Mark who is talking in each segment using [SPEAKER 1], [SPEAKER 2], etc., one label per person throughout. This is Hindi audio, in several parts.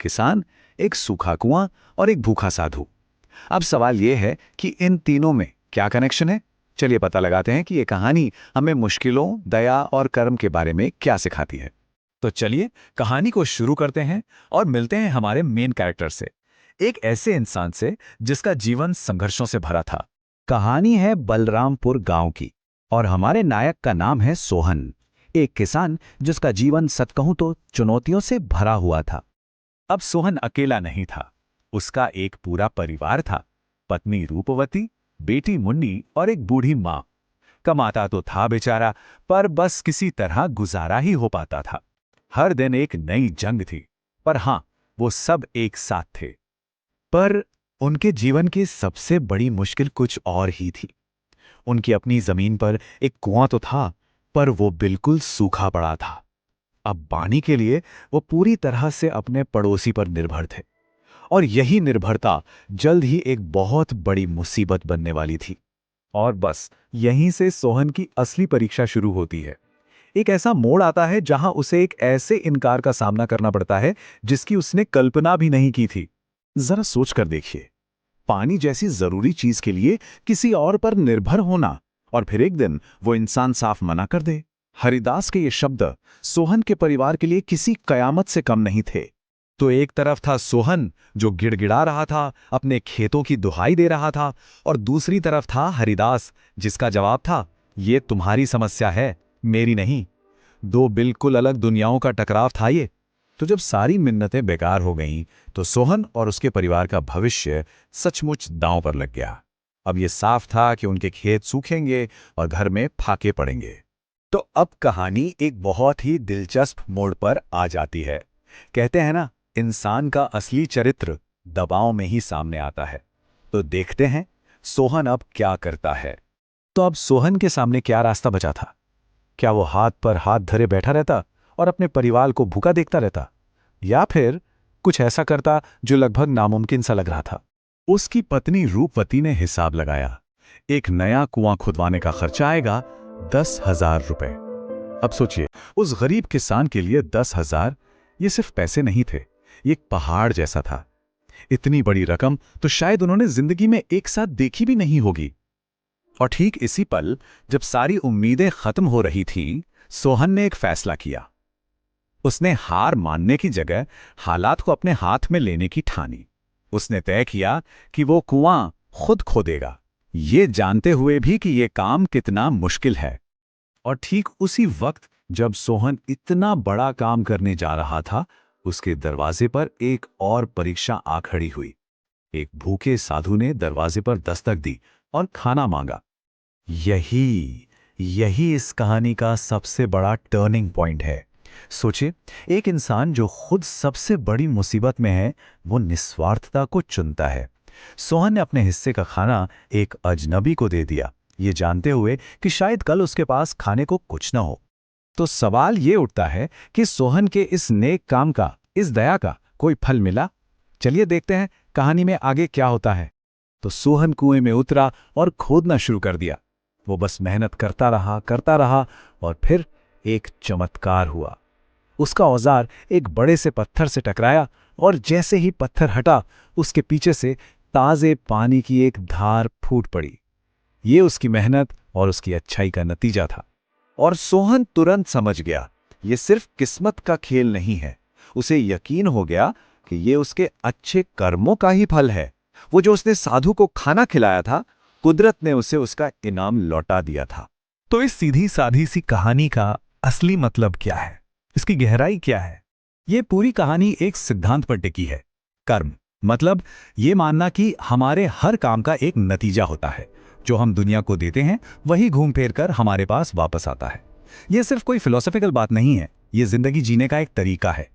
[SPEAKER 1] किसान, एक सूखा कुआं और एक भूखा साधु। अब सवाल यह है कि इन तीनों में क्या कनेक्शन है। चलिए पता लगाते हैं कि ये कहानी हमें मुश्किलों, दया और कर्म के बारे में क्या सिखाती है।
[SPEAKER 2] तो चलिए कहानी को शुरू करते हैं और मिलते हैं हमारे मेन कैरेक्टर से, एक ऐसे इंसान से जिसका जीवन संघर्षों से भरा था।
[SPEAKER 1] कहानी है बलरामपुर गांव की और हमारे नायक का नाम है सोहन, एक किसान जिसका जीवन सच कहूं तो चुनौतियों से भरा हुआ था।
[SPEAKER 2] अब सोहन अकेला नहीं था, उसका एक पूरा परिवार था। पत्नी रूपवती, बेटी मुन्नी और एक बूढ़ी माँ। कमाता तो था बेचारा, पर बस किसी तरह गुजारा ही हो पाता था। हर दिन एक नई जंग थी, पर हाँ, वो सब एक साथ थे।
[SPEAKER 1] पर उनके जीवन की सबसे बड़ी मुश्किल कुछ और ही थी। उनकी अपनी जमीन पर एक कुआं तो था, पर वो बिल्कुल सूखा पड़ा था। अब पानी के लिए वो पूरी तरह से अपने पड़ोसी पर निर्भर थे और यही निर्भरता जल्द ही एक बहुत बड़ी मुसीबत बनने वाली थी।
[SPEAKER 2] और बस यहीं से सोहन की असली परीक्षा शुरू होती है। एक ऐसा मोड़ आता है जहां उसे एक ऐसे इनकार का सामना करना पड़ता है जिसकी उसने कल्पना भी नहीं की थी।
[SPEAKER 1] जरा सोच कर देखिए, पानी जैसी जरूरी चीज के लिए किसी और पर निर्भर होना, और फिर एक दिन वो इंसान साफ मना कर दे। हरिदास के ये शब्द सोहन के परिवार के लिए किसी कयामत से कम नहीं थे।
[SPEAKER 2] तो एक तरफ था सोहन जो गिड़गिड़ा रहा था, अपने खेतों की दुहाई दे रहा था, और दूसरी तरफ था हरिदास जिसका जवाब था, ये तुम्हारी समस्या है, मेरी नहीं। दो बिल्कुल अलग दुनियाओं का टकराव था ये।
[SPEAKER 1] तो जब सारी मिन्नतें बेकार हो गईं, तो सोहन और उसके परिवार का भविष्य सचमुच दांव पर लग गया। अब ये साफ था कि उनके खेत सूखेंगे और घर में फाके पड़ेंगे। तो अब कहानी एक बहुत ही दिलचस्प मोड़ पर आ जाती है। कहते हैं ना, इंसान का असली चरित्र दबाव में ही सामने आता है। तो देखते हैं सोहन अब क्या करता है। तो अब सोहन के सामने क्या रास्ता बचा था? क्या वो हाथ पर हाथ धरे बैठा रहता और अपने परिवार को भूखा देखता रहता, या फिर कुछ ऐसा करता जो लगभग नामुमकिन सा लग रहा था? उसकी पत्नी रूपवती ने हिसाब लगाया। एक नया कुआं खुदवाने का खर्चा आएगा 10,000 रुपए। अब सोचिए, उस गरीब किसान के लिए 10,000 ये सिर्फ पैसे नहीं थे, ये एक पहाड़ जैसा था। इतनी बड़ी रकम तो शायद उन्होंने जिंदगी में एक साथ देखी भी नहीं होगी। और ठीक इसी पल, जब सारी उम्मीदें खत्म हो रही थीं, सोहन ने एक फैसला किया। उसने हार मानने की जगह हालात को अपने हाथ में लेने की ठानी। उसने तय किया कि वो कुआं खुद खोदेगा, ये जानते हुए भी कि ये काम कितना मुश्किल है। और ठीक उसी वक्त जब सोहन इतना बड़ा काम करने जा रहा था, उसके दरवाजे पर एक और परीक्षा आ खड़ी हुई। एक भूखे साधु ने दरवाजे पर दस्तक दी और खाना मांगा। यही यही इस कहानी का सबसे बड़ा टर्निंग पॉइंट है। सोचिए, एक इंसान जो खुद सबसे बड़ी मुसीबत में है, वो निस्वार्थता को चुनता है। सोहन ने अपने हिस्से का खाना एक अजनबी को दे दिया, ये जानते हुए कि शायद कल उसके पास खाने को कुछ ना हो। तो सवाल ये उठता है कि सोहन के इस नेक काम का, इस दया का कोई फल मिला? चलिए देखते हैं कहानी में आगे क्या होता है। तो सोहन कुएं में उतरा और खोदना शुरू कर दिया। वो बस मेहनत करता रहा और फिर एक चमत्कार हुआ। उसका औजार एक बड़े से पत्थर से टकराया और जैसे ही पत्थर हटा, उसके पीछे से ताजे पानी की एक धार फूट पड़ी। ये उसकी मेहनत और उसकी अच्छाई का नतीजा था। और सोहन तुरंत समझ गया, ये सिर्फ किस्मत का खेल नहीं है। उसे यकीन हो गया कि ये उसके अच्छे कर्मों का ही फल है। वो जो उसने साधु को खाना खिलाया था, कुदरत ने उसे उसका इनाम लौटा दिया था।
[SPEAKER 2] तो इस सीधी साधी सी कहानी का असली मतलब क्या है? इसकी गहराई क्या है? ये पूरी कहानी एक सिद्धांत पर टिकी है। कर्म मतलब ये मानना कि हमारे हर काम का एक नतीजा होता है। जो हम दुनिया को देते हैं, वही घूम फिर कर हमारे पास वापस आता है। ये सिर्फ कोई फिलोसॉफिकल बात नहीं है, ये जिंदगी जीने का एक तरीका है।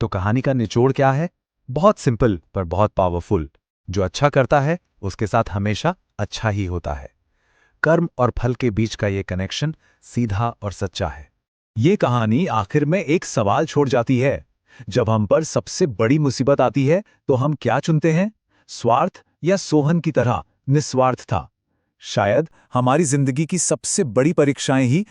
[SPEAKER 1] तो कहानी का निचोड़ क्या है? बहुत सिंपल पर बहुत पावरफुल। जो अच्छा करता है, उसके साथ हमेशा अच्छा ही होता है। कर्म और फल के बीच का ये कनेक्शन सीधा और सच्चा है। ये कहानी आखिर में एक सवाल छोड़ जाती है। जब हम पर सबसे बड़ी मुसीबत आती है, तो हम क्या चुनते हैं? स्वार्थ या सोहन की तरह निस्वार्थता? शायद हमारी जिंदगी की सबसे बड़ी परीक्षाएं ही